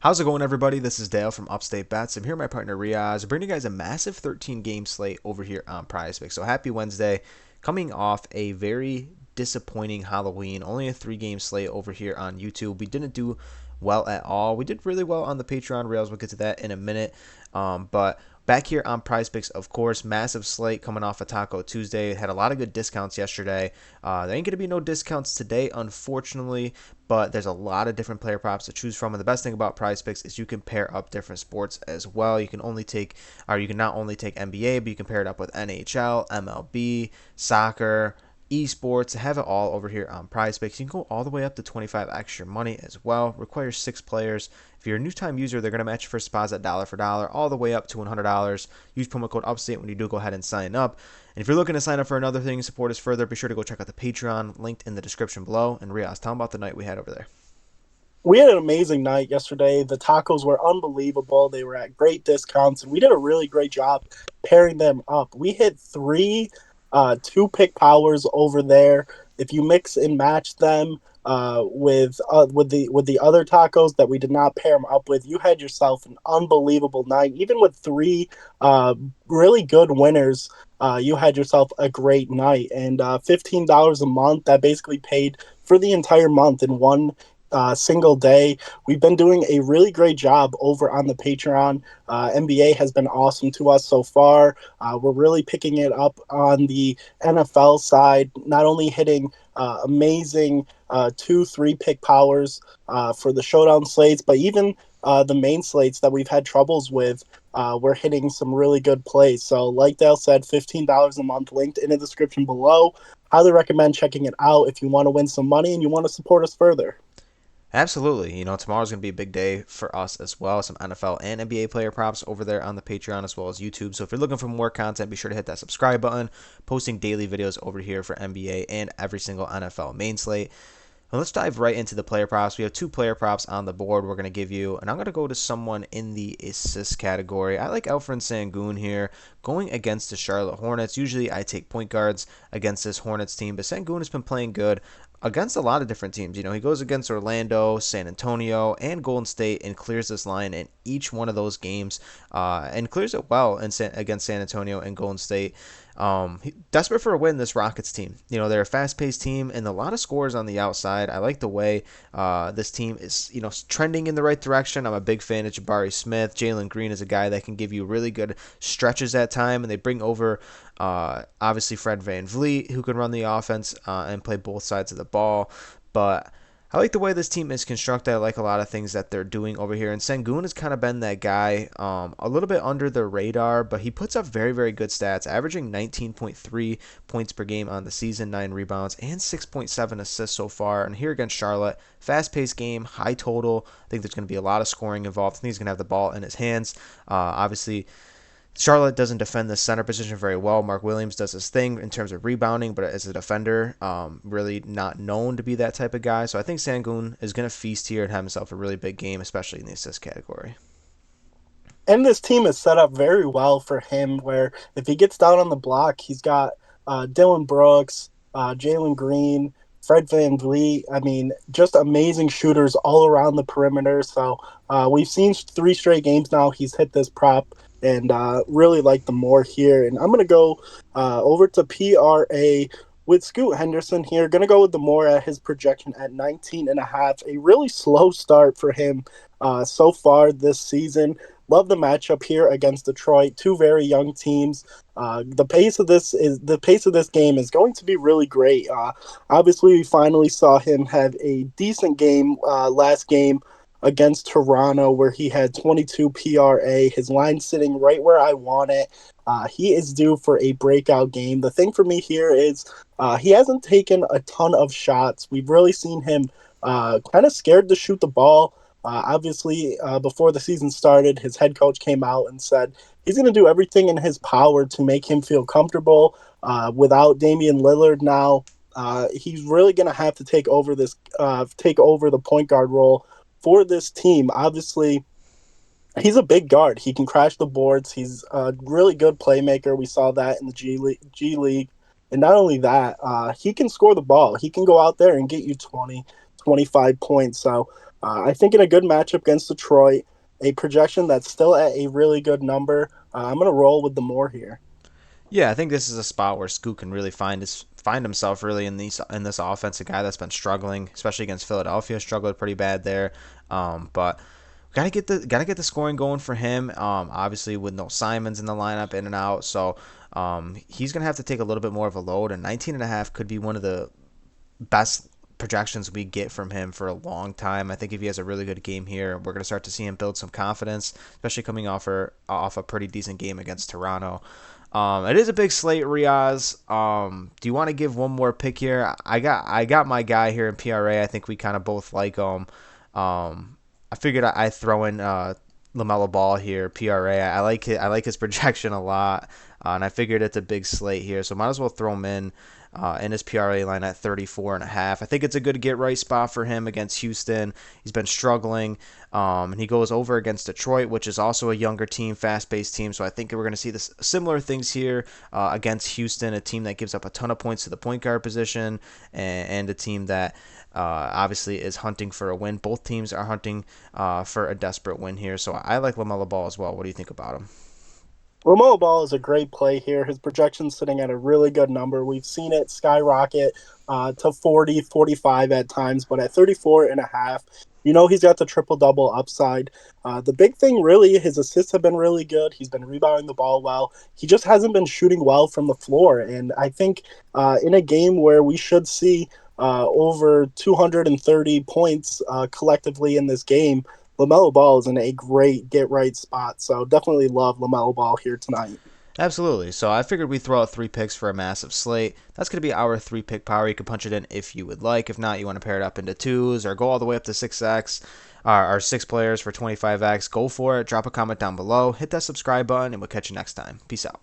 How's it going, everybody? This is Dale from Upstate Bets. I'm here with my partner Reoz, bringing you guys a massive 13-game slate over here on PrizePicks. So happy Wednesday, coming off a very disappointing Halloween. Only a 3-game slate over here on YouTube. We didn't do well at all. We did really well on the Patreon Reels. We'll get to that in a minute. But back here on PrizePicks, of course, massive slate coming off of Taco Tuesday. Had a lot of good discounts yesterday. There ain't going to be no discounts today, unfortunately, but there's a lot of different player props to choose from. And the best thing about PrizePicks is you can pair up different sports as well. You can not only take NBA, but you can pair it up with NHL, MLB, soccer, esports, have it all over here on PrizePicks. You can go all the way up to 25 extra money as well. Requires 6 players. If you're a new time user, they're going to match your first deposit dollar for dollar, all the way up to $100. Use promo code UPSTATE when you do go ahead and sign up. And if you're looking to sign up for another thing, support us further, be sure to go check out the Patreon linked in the description below. And Riaz, tell them about the night we had over there. We had an amazing night yesterday. The tacos were unbelievable. They were at great discounts, and we did a really great job pairing them up. We hit three two-pick powers over there. If you mix and match them with the other tacos that we did not pair them up with, you had yourself an unbelievable night. Even with three really good winners, you had yourself a great night. And $15 a month, that basically paid for the entire month in one single day. We've been doing a really great job over on the Patreon. NBA has been awesome to us so far. We're really picking it up on the NFL side, not only hitting amazing 2, 3 pick powers for the showdown slates, but even the main slates that we've had troubles with. We're hitting some really good plays. So, like Dale said, $15 a month linked in the description below. Highly recommend checking it out if you want to win some money and you want to support us further. Absolutely. Tomorrow's going to be a big day for us as well. Some NFL and NBA player props over there on the Patreon as well as YouTube. So if you're looking for more content, be sure to hit that subscribe button. Posting daily videos over here for NBA and every single NFL main slate. Well, let's dive right into the player props. We have 2 player props on the board we're going to give you, and I'm going to go to someone in the assist category. I like Alfred Sengun here going against the Charlotte Hornets. Usually I take point guards against this Hornets team, but Sengun has been playing good against a lot of different teams. He goes against Orlando, San Antonio, and Golden State and clears this line in each one of those games and clears it well against San Antonio and Golden State. Desperate for a win, this Rockets team. They're a fast-paced team and a lot of scores on the outside. I like the way this team is, trending in the right direction. I'm a big fan of Jabari Smith. Jalen Green is a guy that can give you really good stretches at time, and they bring over obviously Fred VanVleet, who can run the offense and play both sides of the ball. But I like the way this team is constructed. I like a lot of things that they're doing over here. And Sengun has kind of been that guy, a little bit under the radar, but he puts up very, very good stats, averaging 19.3 points per game on the season, 9 rebounds, and 6.7 assists so far. And here against Charlotte, fast-paced game, high total. I think there's going to be a lot of scoring involved. I think he's going to have the ball in his hands. Obviously, Charlotte doesn't defend the center position very well. Mark Williams does his thing in terms of rebounding, but as a defender, really not known to be that type of guy. So I think Sengun is going to feast here and have himself a really big game, especially in the assist category. And this team is set up very well for him, where if he gets down on the block, he's got Dylan Brooks, Jalen Green, Fred Van Vliet. I mean, just amazing shooters all around the perimeter. So we've seen 3 straight games now. He's hit this prop and really like the more here. And I'm going to go over to PRA with Scoot Henderson here. Going to go with the more at his projection at 19.5. A really slow start for him so far this season. Love the matchup here against Detroit. 2 very young teams. The pace of this game is going to be really great. Obviously, we finally saw him have a decent game last game against Toronto, where he had 22 PRA. His line sitting right where I want it. He is due for a breakout game. The thing for me here is he hasn't taken a ton of shots. We've really seen him kind of scared to shoot the ball. Obviously, before the season started, his head coach came out and said he's going to do everything in his power to make him feel comfortable. Without Damian Lillard now, he's really going to have to take over the point guard role for this team. Obviously, he's a big guard. He can crash the boards. He's a really good playmaker. We saw that in the G League. And not only that, he can score the ball. He can go out there and get you 20, 25 points. So I think in a good matchup against Detroit, a projection that's still at a really good number, I'm going to roll with the more here. Yeah, I think this is a spot where Scoot can really find himself really in this offense. A guy that's been struggling, especially against Philadelphia, struggled pretty bad there. But gotta get the scoring going for him. Obviously with no Simons in the lineup, in and out, so he's gonna have to take a little bit more of a load. And 19.5 could be one of the best projections we get from him for a long time. I think if he has a really good game here, we're going to start to see him build some confidence, especially coming off a pretty decent game against Toronto. It is a big slate, Reoz. Do you want to give one more pick here? I got my guy here in PRA. I think we kind of both like him. I figured I'd throw in LaMelo Ball here, PRA. I like it. I like his projection a lot, and I figured it's a big slate here, so might as well throw him in his PRA line at 34.5. I think it's a good get right spot for him against Houston. He's been struggling, and he goes over against Detroit, which is also a younger team, fast-paced team. So I think we're going to see this similar things here against Houston, a team that gives up a ton of points to the point guard position, and a team that obviously is hunting for a win. Both teams are hunting for a desperate win here. So I like LaMelo Ball as well. What do you think about him? Romeo Ball is a great play here. His projection's sitting at a really good number. We've seen it skyrocket to 40, 45 at times, but at 34 and a half, he's got the triple double upside. The big thing, really, his assists have been really good. He's been rebounding the ball well. He just hasn't been shooting well from the floor. And I think in a game where we should see over 230 points collectively in this game, LaMelo Ball is in a great get right spot. So definitely love LaMelo Ball here tonight. Absolutely. So I figured we'd throw out three picks for a massive slate. That's going to be our three pick power. You can punch it in if you would like. If not, you want to pair it up into twos or go all the way up to 6x or six players for 25x. Go for it. Drop a comment down below. Hit that subscribe button, and we'll catch you next time. Peace out.